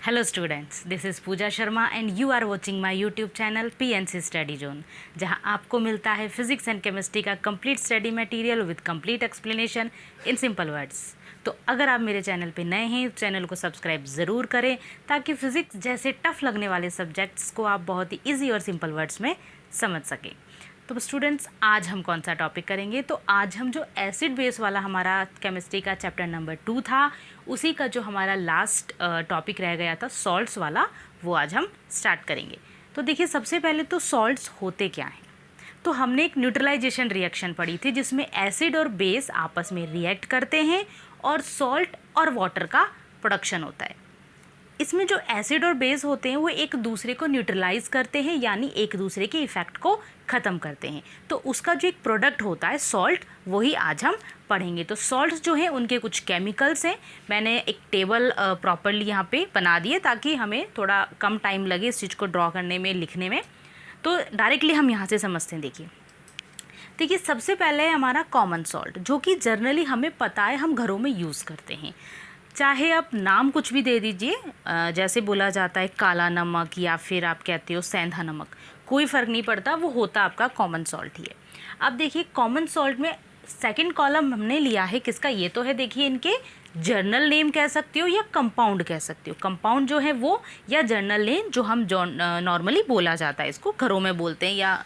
Hello students, this is Pooja Sharma and you are watching my YouTube channel PNC Study Zone, जहां आपको मिलता है physics and chemistry का complete study material with complete explanation in simple words. तो अगर आप मेरे channel पे नए हैं तो चैनल को सब्सक्राइब ज़रूर करें ताकि फिज़िक्स जैसे टफ लगने वाले सब्जेक्ट्स को आप बहुत ही ईजी और सिंपल वर्ड्स में समझ सकें। तो स्टूडेंट्स, आज हम कौन सा टॉपिक करेंगे? तो आज हम जो एसिड बेस वाला हमारा केमिस्ट्री का चैप्टर नंबर 2 था, उसी का जो हमारा लास्ट टॉपिक रह गया था सॉल्ट्स वाला, वो आज हम स्टार्ट करेंगे। तो देखिए, सबसे पहले तो सॉल्ट्स होते क्या हैं? तो हमने एक न्यूट्रलाइजेशन रिएक्शन पढ़ी थी जिसमें एसिड और बेस आपस में रिएक्ट करते हैं और सॉल्ट और वाटर का प्रोडक्शन होता है। इसमें जो एसिड और बेस होते हैं वो एक दूसरे को न्यूट्रलाइज करते हैं, यानी एक दूसरे के इफ़ेक्ट को ख़त्म करते हैं। तो उसका जो एक प्रोडक्ट होता है सॉल्ट, वही आज हम पढ़ेंगे। तो सॉल्ट्स जो हैं उनके कुछ केमिकल्स हैं। मैंने एक टेबल प्रॉपरली यहाँ पे बना दिए ताकि हमें थोड़ा कम टाइम लगे इस चीज़ को ड्रॉ करने में, लिखने में। तो डायरेक्टली हम यहाँ से समझते हैं। देखिए सबसे पहले है हमारा कॉमन सॉल्ट, जो कि जनरली हमें पता है हम घरों में यूज़ करते हैं। चाहे आप नाम कुछ भी दे दीजिए, जैसे बोला जाता है काला नमक या फिर आप कहते हो सेंधा नमक, कोई फ़र्क नहीं पड़ता, वो होता आपका कॉमन सॉल्ट ही है। अब देखिए कॉमन सॉल्ट में सेकंड कॉलम हमने लिया है किसका? ये तो है, देखिए इनके जर्नल नेम कह सकते हो या कंपाउंड कह सकते हो। कंपाउंड जो है वो, या जर्नल नेम जो हम जो नॉर्मली बोला जाता है, इसको घरों में बोलते हैं या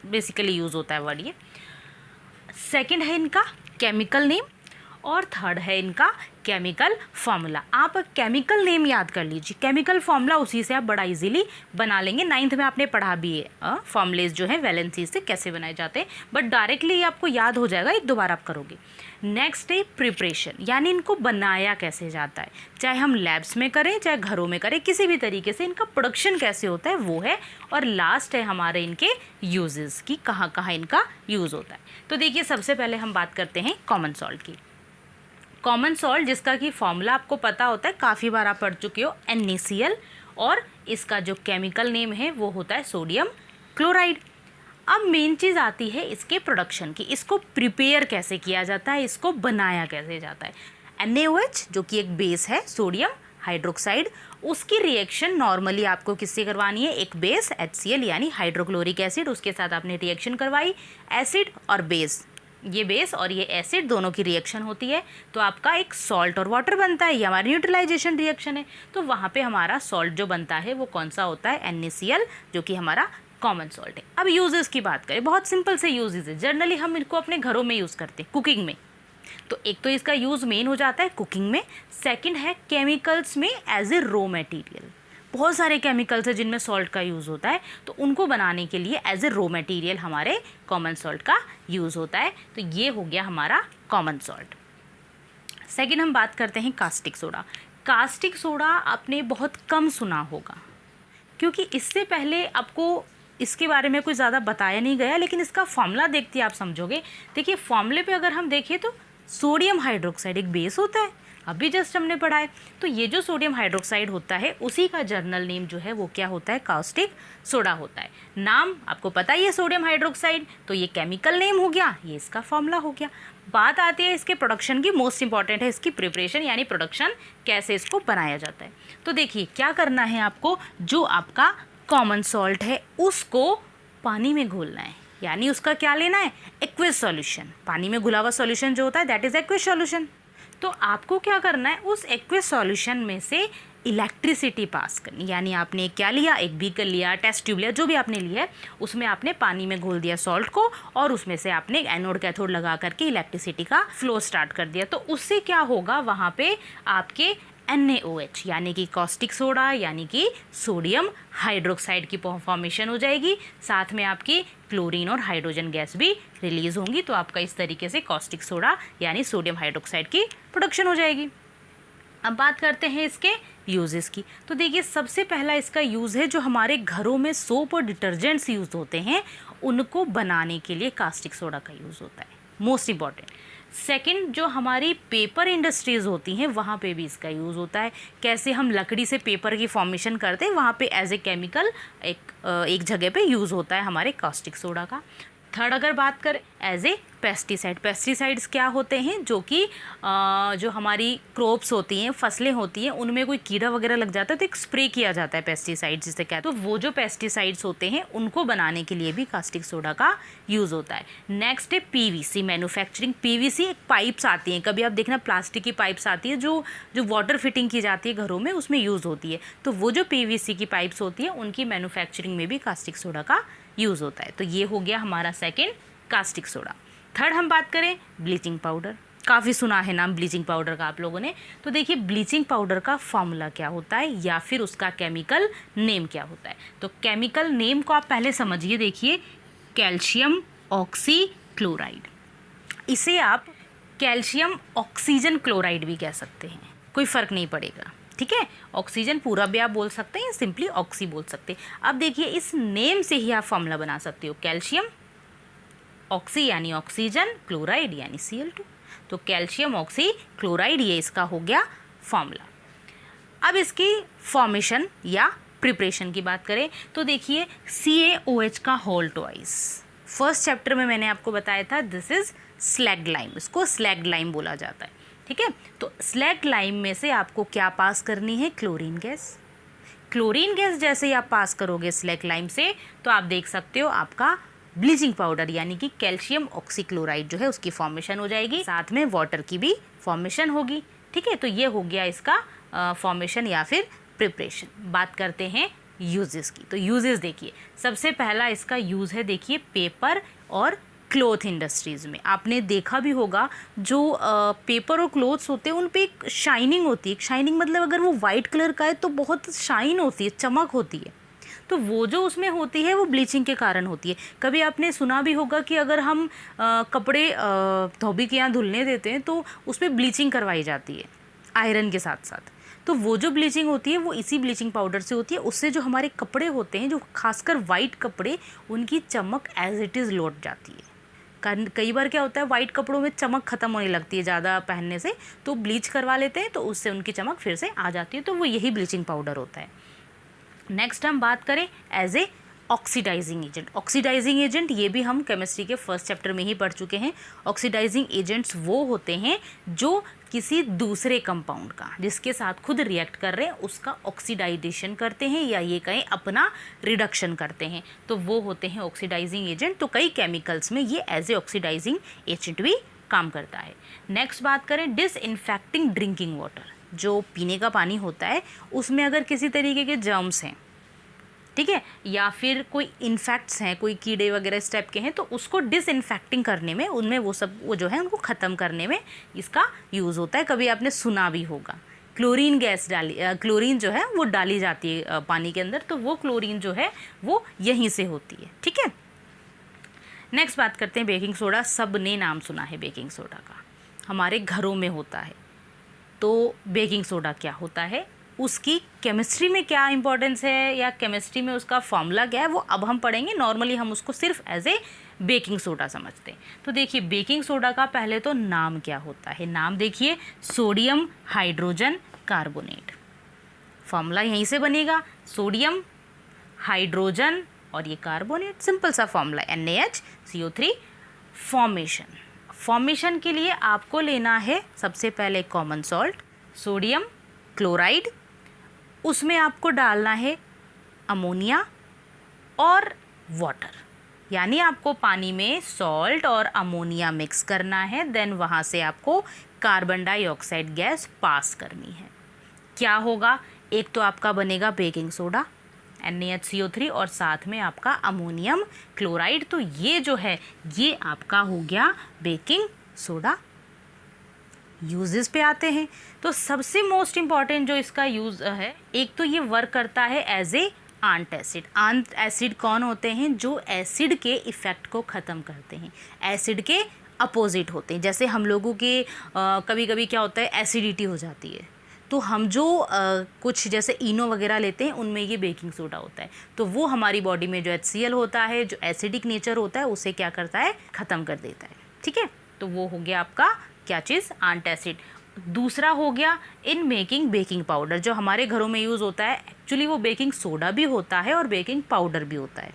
बेसिकली यूज़ होता है वर्ड ये। सेकंड है इनका केमिकल नेम और थर्ड है इनका केमिकल फार्मूला। आप केमिकल नेम याद कर लीजिए, केमिकल फार्मूला उसी से आप बड़ा इजीली बना लेंगे। 9th में आपने पढ़ा भी है फार्मूलेज जो है वैलेंसी से कैसे बनाए जाते हैं, बट डायरेक्टली आपको याद हो जाएगा, एक दो बार आप करोगे। नेक्स्ट है प्रिपरेशन, यानी इनको बनाया कैसे जाता है, चाहे हम लैब्स में करें चाहे घरों में करें, किसी भी तरीके से इनका प्रोडक्शन कैसे होता है वो है। और लास्ट है हमारे इनके यूजेस की, कहाँ कहाँ इनका यूज़ होता है। तो देखिए सबसे पहले हम बात करते हैं कॉमन सॉल्ट की। कॉमन सॉल्ट जिसका कि फॉर्मूला आपको पता होता है, काफ़ी बार आप पढ़ चुके हो, NaCl, और इसका जो केमिकल नेम है वो होता है सोडियम क्लोराइड। अब मेन चीज़ आती है इसके प्रोडक्शन की, इसको प्रिपेयर कैसे किया जाता है, इसको बनाया कैसे जाता है। NaOH जो कि एक बेस है, सोडियम हाइड्रोक्साइड, उसकी रिएक्शन नॉर्मली आपको किससे करवानी है? एक बेस HCl यानी हाइड्रोक्लोरिक एसिड, उसके साथ आपने रिएक्शन करवाई, एसिड और बेस, ये बेस और ये एसिड दोनों की रिएक्शन होती है, तो आपका एक सॉल्ट और वाटर बनता है। ये हमारी न्यूट्रलाइजेशन रिएक्शन है। तो वहाँ पे हमारा सॉल्ट जो बनता है वो कौन सा होता है? NaCl, जो कि हमारा कॉमन सॉल्ट है। अब यूजेस की बात करें, बहुत सिंपल से यूजेस है, जनरली हम इनको अपने घरों में यूज़ करते हैं, कुकिंग में। तो एक तो इसका यूज़ मेन हो जाता है कुकिंग में। सेकेंड है केमिकल्स में एज ए रॉ मटेरियल। बहुत सारे केमिकल्स हैं जिनमें सॉल्ट का यूज़ होता है, तो उनको बनाने के लिए एज ए रॉ मटेरियल हमारे कॉमन सॉल्ट का यूज़ होता है। तो ये हो गया हमारा कॉमन सॉल्ट। सेकंड हम बात करते हैं कास्टिक सोडा। कास्टिक सोडा आपने बहुत कम सुना होगा, क्योंकि इससे पहले आपको इसके बारे में कुछ ज़्यादा बताया नहीं गया, लेकिन इसका फॉर्मूला देखते आप समझोगे। देखिए फॉर्मूले पे अगर हम देखें तो सोडियम हाइड्रोक्साइड एक बेस होता है, अभी जस्ट हमने पढ़ा है। तो ये जो सोडियम हाइड्रोक्साइड होता है उसी का जर्नल नेम जो है वो क्या होता है? कास्टिक सोडा होता है। नाम आपको पता ही है सोडियम हाइड्रोक्साइड, तो ये केमिकल नेम हो गया, ये इसका फॉर्मूला हो गया। बात आती है इसके प्रोडक्शन की, मोस्ट इंपॉर्टेंट है इसकी प्रिपरेशन, यानी प्रोडक्शन कैसे इसको बनाया जाता है। तो देखिए क्या करना है आपको, जो आपका कॉमन सॉल्ट है उसको पानी में घोलना है, यानी उसका क्या लेना है? Aqueous solution. पानी में घुला हुआ सॉल्यूशन जो होता है दैट इज एक्वियस सॉल्यूशन। तो आपको क्या करना है, उस एक्वियस सॉल्यूशन में से इलेक्ट्रिसिटी पास करनी, यानी आपने क्या लिया? एक बीकर लिया, टेस्ट ट्यूब लिया, जो भी आपने लिया है, उसमें आपने पानी में घोल दिया सॉल्ट को, और उसमें से आपने एनोड कैथोड लगा करके इलेक्ट्रिसिटी का फ्लो स्टार्ट कर दिया। तो उससे क्या होगा, वहाँ पे आपके NaOH यानी कि कॉस्टिक सोडा यानी कि सोडियम हाइड्रोक्साइड की फॉर्मेशन हो जाएगी, साथ में आपकी क्लोरीन और हाइड्रोजन गैस भी रिलीज होंगी। तो आपका इस तरीके से कॉस्टिक सोडा यानी सोडियम हाइड्रोक्साइड की प्रोडक्शन हो जाएगी। अब बात करते हैं इसके यूजेस की। तो देखिए सबसे पहला इसका यूज़ है, जो हमारे घरों में सोप और डिटर्जेंट्स यूज़ होते हैं उनको बनाने के लिए कास्टिक सोडा का यूज़ होता है, मोस्ट इम्पॉर्टेंट। सेकंड, जो हमारी पेपर इंडस्ट्रीज़ होती हैं वहाँ पे भी इसका यूज़ होता है। कैसे हम लकड़ी से पेपर की फॉर्मेशन करते हैं, वहाँ पे एज ए केमिकल एक जगह पे यूज़ होता है हमारे कास्टिक सोडा का। थर्ड अगर बात करें एज ए पेस्टिसाइड, पेस्टिसाइड्स क्या होते हैं, जो कि जो हमारी क्रॉप्स होती हैं, फसलें होती हैं, उनमें कोई कीड़ा वगैरह लग जाता है तो एक स्प्रे किया जाता है पेस्टिसाइड्स जिसे कहते हैं। तो वो जो पेस्टिसाइड्स होते हैं उनको बनाने के लिए भी कास्टिक सोडा का यूज़ होता है। नेक्स्ट है पीवीसी मैन्युफैक्चरिंग। पीवीसी एक पाइप्स आती हैं, कभी आप देखना प्लास्टिक की पाइप्स आती है जो वाटर फिटिंग की जाती है घरों में, उसमें यूज़ होती है। तो वो जो पीवीसी की पाइप्स होती है उनकी मैन्युफैक्चरिंग में भी कास्टिक सोडा का यूज़ होता है। तो ये हो गया हमारा सेकेंड कास्टिक सोडा। थर्ड हम बात करें ब्लीचिंग पाउडर। काफ़ी सुना है नाम ब्लीचिंग पाउडर का आप लोगों ने। तो देखिए ब्लीचिंग पाउडर का फॉर्मूला क्या होता है या फिर उसका केमिकल नेम क्या होता है। तो केमिकल नेम को आप पहले समझिए, देखिए कैल्शियम ऑक्सीक्लोराइड। इसे आप कैल्शियम ऑक्सीजन क्लोराइड भी कह सकते हैं, कोई फ़र्क नहीं पड़ेगा, ठीक है। ऑक्सीजन पूरा भी आप बोल सकते हैं, सिंपली ऑक्सी बोल सकते हैं। अब देखिए इस नेम से ही आप फॉर्मूला बना सकते हो, कैल्शियम ऑक्सी यानी ऑक्सीजन, क्लोराइड यानी Cl2। तो कैल्शियम ऑक्सी क्लोराइड ये इसका हो गया फॉर्मूला। अब इसकी फॉर्मेशन या प्रिपरेशन की बात करें तो देखिए CaOH का होल ट्वाइस, फर्स्ट चैप्टर में मैंने आपको बताया था दिस इज स्लैग लाइम, इसको स्लैग लाइम बोला जाता है, ठीक है। तो स्लैग लाइम में से आपको क्या पास करनी है, क्लोरीन गैस। क्लोरीन गैस जैसे ही आप पास करोगे स्लैग लाइम से तो आप देख सकते हो आपका ब्लीचिंग पाउडर यानी कि कैल्शियम ऑक्सीक्लोराइड जो है उसकी फॉर्मेशन हो जाएगी, साथ में वाटर की भी फॉर्मेशन होगी, ठीक है। तो ये हो गया इसका फॉर्मेशन या फिर प्रिपरेशन। बात करते हैं यूजेस की। तो यूजेस देखिए, सबसे पहला इसका यूज़ है देखिए पेपर और क्लॉथ इंडस्ट्रीज़ में। आपने देखा भी होगा जो पेपर और क्लोथ्स होते हैं उन पे एक शाइनिंग होती है। शाइनिंग मतलब अगर वो वाइट कलर का है तो बहुत शाइन होती है, चमक होती है। तो वो जो उसमें होती है वो ब्लीचिंग के कारण होती है। कभी आपने सुना भी होगा कि अगर हम कपड़े धोबी के यहाँ धुलने देते हैं तो उसमें ब्लीचिंग करवाई जाती है आयरन के साथ साथ। तो वो जो ब्लीचिंग होती है वो इसी ब्लीचिंग पाउडर से होती है। उससे जो हमारे कपड़े होते हैं, जो खासकर वाइट कपड़े, उनकी चमक एज इट इज़ लौट जाती है। कई बार क्या होता है वाइट कपड़ों में चमक ख़त्म होने लगती है ज़्यादा पहनने से, तो ब्लीच करवा लेते हैं तो उससे उनकी चमक फिर से आ जाती है। तो वो यही ब्लीचिंग पाउडर होता है। नेक्स्ट हम बात करें as a oxidising agent. Oxidising agent ये भी हम केमिस्ट्री के फर्स्ट चैप्टर में ही पढ़ चुके हैं। ऑक्सीडाइजिंग एजेंट्स वो होते हैं जो किसी दूसरे कंपाउंड का जिसके साथ खुद रिएक्ट कर रहे हैं उसका ऑक्सीडाइजेशन करते हैं या ये कहें अपना रिडक्शन करते हैं, तो वो होते हैं ऑक्सीडाइजिंग एजेंट। तो कई केमिकल्स में ये एज ए ऑक्सीडाइजिंग एजेंट भी काम करता है। नेक्स्ट बात करें डिसइंफेक्टिंग ड्रिंकिंग वाटर। जो पीने का पानी होता है उसमें अगर किसी तरीके के जर्म्स हैं, ठीक है, या फिर कोई इन्फेक्ट्स हैं, कोई कीड़े वगैरह इस टाइप के हैं, तो उसको डिसइंफेक्टिंग करने में, उनमें वो जो है उनको ख़त्म करने में इसका यूज़ होता है। कभी आपने सुना भी होगा क्लोरीन गैस क्लोरीन जो है वो डाली जाती है पानी के अंदर, तो वो क्लोरीन जो है वो यहीं से होती है, ठीक है। नेक्स्ट बात करते हैं बेकिंग सोडा। सब ने नाम सुना है बेकिंग सोडा का, हमारे घरों में होता है। तो बेकिंग सोडा क्या होता है, उसकी केमिस्ट्री में क्या इंपॉर्टेंस है या केमिस्ट्री में उसका फॉर्मूला क्या है, वो अब हम पढ़ेंगे। नॉर्मली हम उसको सिर्फ एज ए बेकिंग सोडा समझते हैं। तो देखिए बेकिंग सोडा का पहले तो नाम क्या होता है, नाम देखिए सोडियम हाइड्रोजन कार्बोनेट। फॉर्मूला यहीं से बनेगा, सोडियम हाइड्रोजन और ये कार्बोनेट, सिंपल सा फॉर्मूला NaHCO3। फॉर्मेशन के लिए आपको लेना है सबसे पहले कॉमन सॉल्ट सोडियम क्लोराइड, उसमें आपको डालना है अमोनिया और वाटर, यानी आपको पानी में सॉल्ट और अमोनिया मिक्स करना है। देन वहाँ से आपको कार्बन डाइऑक्साइड गैस पास करनी है। क्या होगा, एक तो आपका बनेगा बेकिंग सोडा NaHCO3 और साथ में आपका अमोनियम क्लोराइड। तो ये जो है ये आपका हो गया बेकिंग सोडा। यूजेस पे आते हैं तो सबसे मोस्ट इम्पॉर्टेंट जो इसका यूज़ है, एक तो ये वर्क करता है as a antacid. Antacid कौन होते हैं, जो एसिड के इफ़ेक्ट को ख़त्म करते हैं, एसिड के अपोजिट होते हैं। जैसे हम लोगों के कभी कभी क्या होता है एसिडिटी हो जाती है, तो हम जो कुछ जैसे इनो वगैरह लेते हैं उनमें ये बेकिंग सोडा होता है, तो वो हमारी बॉडी में जो HCl होता है, जो एसिडिक नेचर होता है, उसे क्या करता है, ख़त्म कर देता है, ठीक है। तो वो हो गया आपका क्या चीज़, आंट एसिड। दूसरा हो गया इन मेकिंग बेकिंग पाउडर। जो हमारे घरों में यूज़ होता है एक्चुअली वो बेकिंग सोडा भी होता है और बेकिंग पाउडर भी होता है।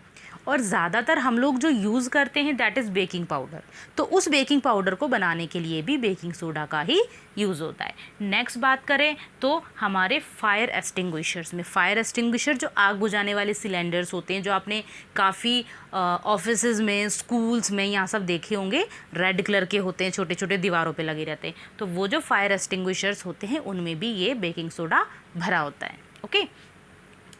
और ज़्यादातर हम लोग जो यूज़ करते हैं दैट इज़ बेकिंग पाउडर। तो उस बेकिंग पाउडर को बनाने के लिए भी बेकिंग सोडा का ही यूज़ होता है। नेक्स्ट बात करें तो हमारे फायर एक्सटिंग्विशर्स में, फायर एक्सटिंग्विशर जो आग बुझाने वाले सिलेंडर्स होते हैं, जो आपने काफ़ी ऑफिसेज़ में, स्कूल्स में यहाँ सब देखे होंगे, रेड कलर के होते हैं, छोटे छोटे दीवारों पे लगे रहते हैं। तो वो जो फायर एक्सटिंग्विशर्स होते हैं उनमें भी ये बेकिंग सोडा भरा होता है। ओके,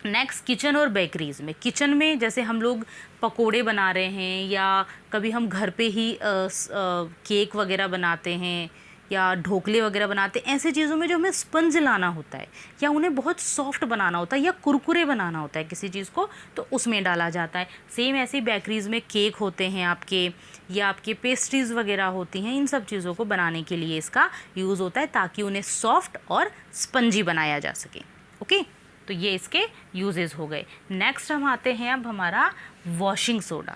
नेक्स्ट किचन और बेकरीज़ में, किचन में जैसे हम लोग पकोड़े बना रहे हैं या कभी हम घर पे ही केक वगैरह बनाते हैं या ढोकले वगैरह बनाते हैं, ऐसे चीज़ों में जो हमें स्पंज लाना होता है या उन्हें बहुत सॉफ्ट बनाना होता है या कुरकुरे बनाना होता है किसी चीज़ को, तो उसमें डाला जाता है। सेम ऐसे ही बेकरीज़ में केक होते हैं आपके, या आपके पेस्ट्रीज़ वगैरह होती हैं, इन सब चीज़ों को बनाने के लिए इसका यूज़ होता है ताकि उन्हें सॉफ्ट और स्पंजी बनाया जा सके। ओके, तो ये इसके यूजेस हो गए। नेक्स्ट हम आते हैं अब हमारा वॉशिंग सोडा।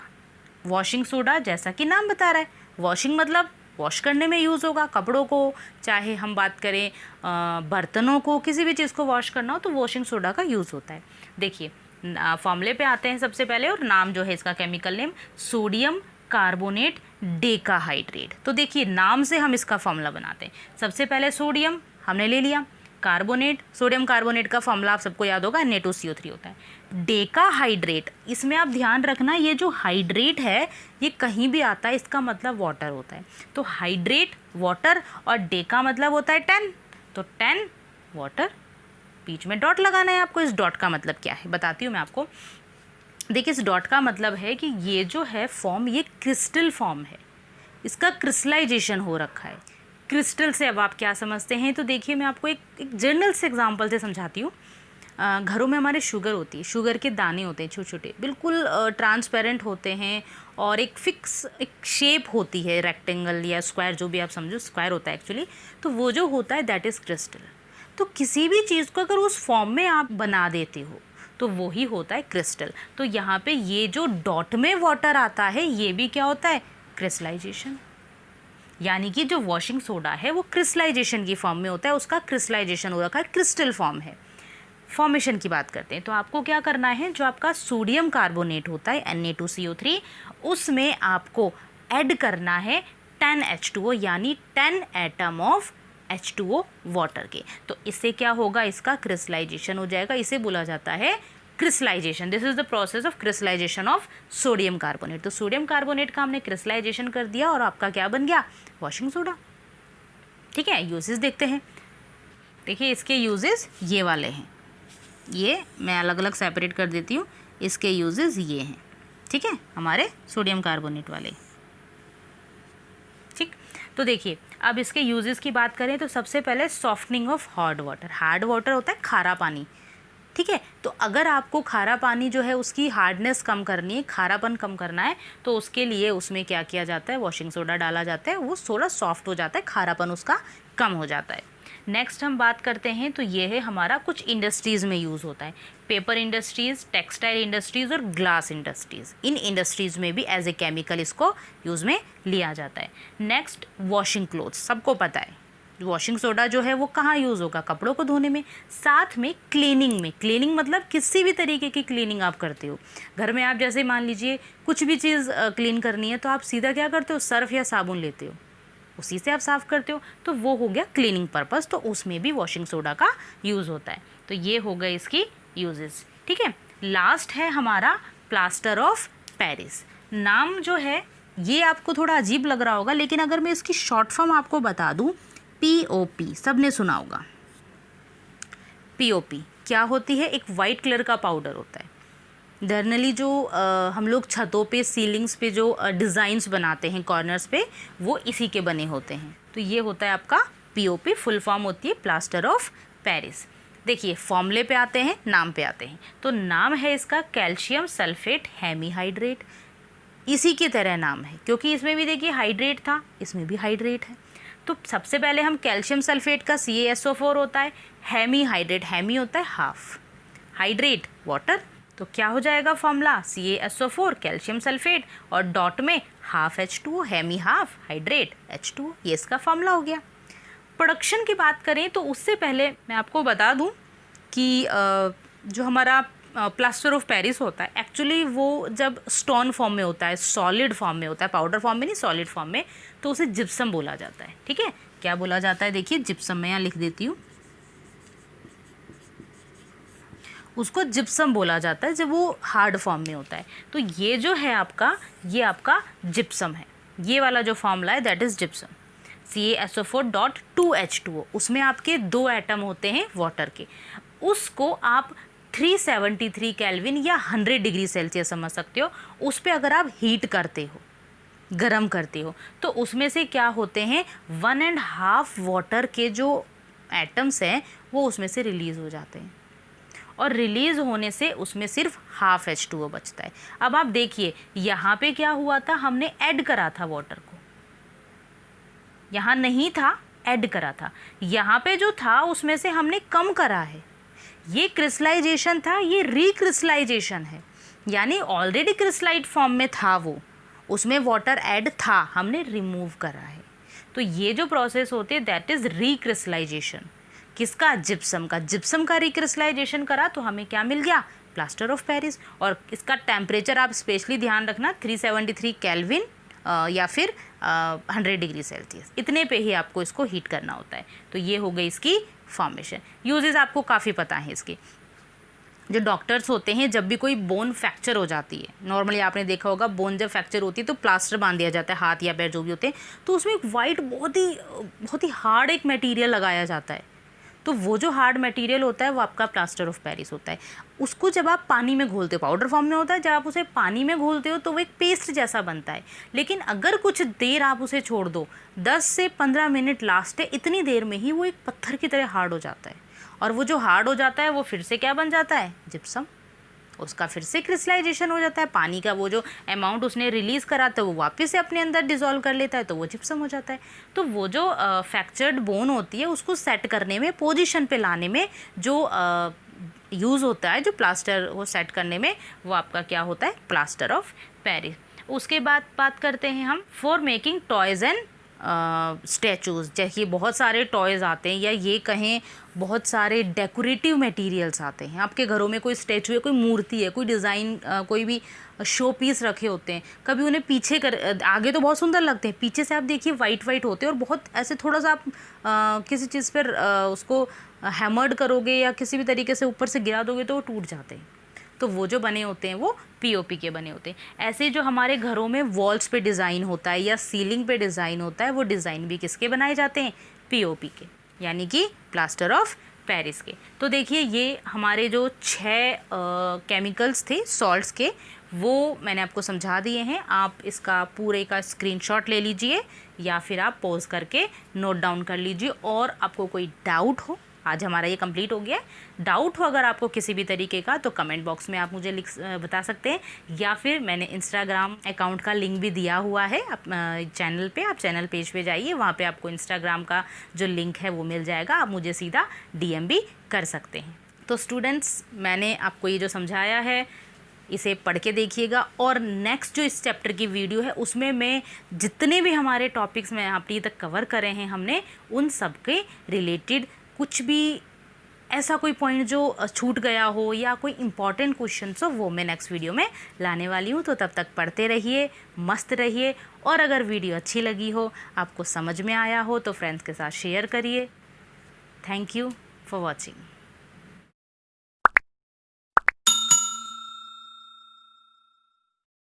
वॉशिंग सोडा जैसा कि नाम बता रहा है, वॉशिंग मतलब वॉश करने में यूज़ होगा, कपड़ों को, चाहे हम बात करें बर्तनों को, किसी भी चीज़ को वॉश करना हो तो वॉशिंग सोडा का यूज़ होता है। देखिए फॉर्मूले पे आते हैं सबसे पहले, और नाम जो है इसका chemical name sodium carbonate decahydrate. तो देखिए नाम से हम इसका फॉर्मूला बनाते हैं। सबसे पहले सोडियम हमने ले लिया, कार्बोनेट, सोडियम कार्बोनेट का फॉर्मूला आप सबको याद होगा Na2CO3 होता है। डेकाहाइड्रेट, इसमें आप ध्यान रखना ये जो हाइड्रेट है ये कहीं भी आता है इसका मतलब वाटर होता है। तो हाइड्रेट वाटर, और डेका मतलब होता है 10, तो 10 वाटर, बीच में डॉट लगाना है आपको। इस डॉट का मतलब क्या है बताती हूँ मैं आपको। देखिए इस डॉट का मतलब है कि ये जो है फॉर्म, ये क्रिस्टल फॉर्म है, इसका क्रिस्टलाइजेशन हो रखा है। क्रिस्टल से अब आप क्या समझते हैं, तो देखिए मैं आपको एक जर्नल से एग्जांपल से समझाती हूँ। घरों में हमारे शुगर होती है, शुगर के दाने होते हैं छोटे छोटे, बिल्कुल ट्रांसपेरेंट होते हैं, और एक फिक्स एक शेप होती है, रेक्टेंगल या स्क्वायर, जो भी आप समझो, स्क्वायर होता है एक्चुअली। तो वो जो होता है दैट इज़ क्रिस्टल। तो किसी भी चीज़ को अगर उस फॉर्म में आप बना देते हो तो वो ही होता है क्रिस्टल। तो यहाँ पे ये जो डॉट में वाटर आता है ये भी क्या होता है, क्रिस्टलाइजेशन। यानी कि जो वॉशिंग सोडा है वो क्रिस्टलाइजेशन की फॉर्म में होता है, उसका क्रिस्टलाइजेशन हो रखा है, क्रिस्टल फॉर्म है। फॉर्मेशन की बात करते हैं तो आपको क्या करना है, जो आपका सोडियम कार्बोनेट होता है Na2CO3, उसमें आपको ऐड करना है 10 H2O, यानी 10 एटम ऑफ H2O वाटर के। तो इससे क्या होगा, इसका क्रिस्टलाइजेशन हो जाएगा, इसे बोला जाता है crystallisation. This is the process of crystallisation of sodium carbonate. तो सोडियम कार्बोनेट का हमने क्रिस्टलाइजेशन कर दिया और आपका क्या बन गया, वॉशिंग सोडा। ठीक है, यूजेस देखते हैं। देखिए इसके यूजेस ये वाले हैं, ये मैं अलग अलग सेपरेट कर देती हूँ। इसके यूजेस ये हैं, ठीक है, हमारे सोडियम कार्बोनेट वाले। ठीक, तो देखिए अब इसके यूजेस की बात करें तो सबसे पहले softening of hard water. Hard water होता है खारा पानी, ठीक है। तो अगर आपको खारा पानी जो है उसकी हार्डनेस कम करनी है, खारापन कम करना है, तो उसके लिए उसमें क्या किया जाता है, वॉशिंग सोडा डाला जाता है, वो थोड़ा सॉफ्ट हो जाता है, खारापन उसका कम हो जाता है। नेक्स्ट हम बात करते हैं तो ये है हमारा कुछ इंडस्ट्रीज़ में यूज़ होता है, पेपर इंडस्ट्रीज़, टेक्सटाइल इंडस्ट्रीज़ और ग्लास इंडस्ट्रीज़। इन इंडस्ट्रीज़ में भी एज ए केमिकल इसको यूज़ में लिया जाता है। नेक्स्ट वॉशिंग क्लोथ्स, सबको पता है वॉशिंग सोडा जो है वो कहाँ यूज़ होगा, कपड़ों को धोने में, साथ में क्लीनिंग में। क्लीनिंग मतलब किसी भी तरीके की क्लीनिंग आप करते हो घर में। आप जैसे मान लीजिए कुछ भी चीज़ क्लीन करनी है तो आप सीधा क्या करते हो, सर्फ या साबुन लेते हो, उसी से आप साफ़ करते हो, तो वो हो गया क्लीनिंग पर्पस, तो उसमें भी वॉशिंग सोडा का यूज़ होता है। तो ये हो गए इसकी यूजेस, ठीक है। लास्ट है हमारा प्लास्टर ऑफ पेरिस। नाम जो है ये आपको थोड़ा अजीब लग रहा होगा, लेकिन अगर मैं इसकी शॉर्ट फॉर्म आपको बता दूं, POP, सबने सुना होगा। POP क्या होती है, एक वाइट कलर का पाउडर होता है। जनरली जो हम लोग छतों पे, सीलिंग्स पे जो डिज़ाइंस बनाते हैं कॉर्नर्स पे, वो इसी के बने होते हैं। तो ये होता है आपका POP, फुल फॉर्म होती है प्लास्टर ऑफ पेरिस। देखिए फॉर्मूले पे आते हैं, नाम पे आते हैं। तो नाम है इसका कैल्शियम सल्फेट हेमीहाइड्रेट, इसी की तरह नाम है, क्योंकि इसमें भी देखिए हाइड्रेट था, इसमें भी हाइड्रेट है। तो सबसे पहले हम कैल्शियम सल्फेट का CaSO4 होता है, हेमीहाइड्रेट, हेमी होता है हाफ, हाइड्रेट वाटर, तो क्या हो जाएगा फॉर्मूला, CaSO4 कैल्शियम सल्फेट और डॉट में half H2O, hemi half, hydrate H2O, ये इसका फॉर्मूला हो गया। प्रोडक्शन की बात करें तो उससे पहले मैं आपको बता दूं कि जो हमारा प्लास्टर ऑफ पेरिस होता है एक्चुअली वो जब स्टोन फॉर्म में होता है, सॉलिड फॉर्म में होता है, पाउडर फॉर्म में नहीं, सॉलिड फॉर्म में, तो उसे जिप्सम बोला जाता है। ठीक है, क्या बोला जाता है, देखिए जिप्सम, मैं यहाँ लिख देती हूँ, उसको जिप्सम बोला जाता है जब वो हार्ड फॉर्म में होता है। तो ये जो है आपका, ये आपका जिप्सम है, ये वाला जो फॉर्मूला है दैट इज़ जिप्सम, CaSO4.2H2O। उसमें आपके 2 एटम होते हैं वाटर के, उसको आप 373 केल्विन या 100 डिग्री सेल्सियस समझ सकते हो। उस पर अगर आप हीट करते हो, गरम करते हो, तो उसमें से क्या होते हैं, 1.5 वाटर के जो एटम्स हैं वो उसमें से रिलीज़ हो जाते हैं, और रिलीज़ होने से उसमें सिर्फ हाफ H2O बचता है। अब आप देखिए यहाँ पे क्या हुआ था, हमने ऐड करा था वाटर को, यहाँ नहीं था, ऐड करा था। यहाँ पे जो था उसमें से हमने कम करा है, ये क्रिस्टलाइजेशन था, ये रिक्रिस्टलाइजेशन है, यानी ऑलरेडी क्रिस्टलाइट फॉर्म में था वो, उसमें वाटर ऐड था, हमने रिमूव करा है। तो ये जो प्रोसेस होती है दैट इज़ रिक्रिस्टलाइजेशन। किसका, जिप्सम का। जिप्सम का रिक्रिस्टलाइजेशन करा तो हमें क्या मिल गया, प्लास्टर ऑफ पेरिस। और इसका टेम्परेचर आप स्पेशली ध्यान रखना, 373 केल्विन या फिर 100 डिग्री सेल्सियस, इतने पे ही आपको इसको हीट करना होता है। तो ये हो गई इसकी फॉर्मेशन। यूजेस आपको काफ़ी पता है इसके। जो डॉक्टर्स होते हैं, जब भी कोई बोन फ्रैक्चर हो जाती है, नॉर्मली आपने देखा होगा बोन जब फ्रैक्चर होती है तो प्लास्टर बांध दिया जाता है, हाथ या पैर जो भी होते हैं, तो उसमें एक वाइट बहुत ही हार्ड एक मटेरियल लगाया जाता है। तो वो जो हार्ड मटेरियल होता है वो आपका प्लास्टर ऑफ पेरिस होता है। उसको जब आप पानी में घोलते हो, पाउडर फॉर्म में होता है, जब आप उसे पानी में घोलते हो तो वो एक पेस्ट जैसा बनता है। लेकिन अगर कुछ देर आप उसे छोड़ दो, 10 से 15 मिनट लास्ट है, इतनी देर में ही वो एक पत्थर की तरह हार्ड हो जाता है। और वो जो हार्ड हो जाता है वो फिर से क्या बन जाता है, जिप्सम। उसका फिर से क्रिस्टलाइजेशन हो जाता है, पानी का वो जो अमाउंट उसने रिलीज़ करा था वो वापस से अपने अंदर डिसॉल्व कर लेता है, तो वो जिप्सम हो जाता है। तो वो जो फ्रैक्चर्ड बोन होती है उसको सेट करने में, पोजीशन पे लाने में जो यूज़ होता है, जो प्लास्टर वो सेट करने में, वो आपका क्या होता है, प्लास्टर ऑफ पेरिस। उसके बाद बात करते हैं हम for making toys and statues. जैसे बहुत सारे टॉयज़ आते हैं, या ये कहें बहुत सारे डेकोरेटिव मटेरियल्स आते हैं। आपके घरों में कोई स्टैचू है, कोई मूर्ति है, कोई डिज़ाइन, कोई भी शो पीस रखे होते हैं, कभी उन्हें पीछे कर, आगे तो बहुत सुंदर लगते हैं, पीछे से आप देखिए वाइट वाइट होते हैं, और बहुत ऐसे थोड़ा सा आप किसी चीज़ पर उसको हैमर्ड करोगे या किसी भी तरीके से ऊपर से गिरा दोगे तो वो टूट जाते हैं। तो वो जो बने होते हैं वो पीओपी के बने होते हैं। ऐसे जो हमारे घरों में वॉल्स पे डिज़ाइन होता है या सीलिंग पे डिज़ाइन होता है, वो डिज़ाइन भी किसके बनाए जाते हैं, पीओपी के, यानी कि प्लास्टर ऑफ पेरिस के। तो देखिए ये हमारे जो 6 केमिकल्स थे सॉल्ट्स के, वो मैंने आपको समझा दिए हैं। आप इसका पूरे का स्क्रीनशॉट ले लीजिए या फिर आप पॉज करके नोट डाउन कर लीजिए। और आपको कोई डाउट हो, आज हमारा ये कंप्लीट हो गया है, डाउट हो अगर आपको किसी भी तरीके का, तो कमेंट बॉक्स में आप मुझे बता सकते हैं, या फिर मैंने इंस्टाग्राम अकाउंट का लिंक भी दिया हुआ है चैनल पे। आप चैनल पेज पे जाइए, वहाँ पे आपको इंस्टाग्राम का जो लिंक है वो मिल जाएगा, आप मुझे सीधा DM भी कर सकते हैं। तो स्टूडेंट्स, मैंने आपको ये जो समझाया है इसे पढ़ के देखिएगा, और नेक्स्ट जो इस चैप्टर की वीडियो है उसमें मैं जितने भी हमारे टॉपिक्स में अभी तक कवर करे हैं हमने, उन सब के रिलेटेड कुछ भी ऐसा कोई पॉइंट जो छूट गया हो या कोई इम्पॉर्टेंट क्वेश्चन हो, वो मैं नेक्स्ट वीडियो में लाने वाली हूँ। तो तब तक पढ़ते रहिए, मस्त रहिए, और अगर वीडियो अच्छी लगी हो, आपको समझ में आया हो, तो फ्रेंड्स के साथ शेयर करिए। Thank you for watching.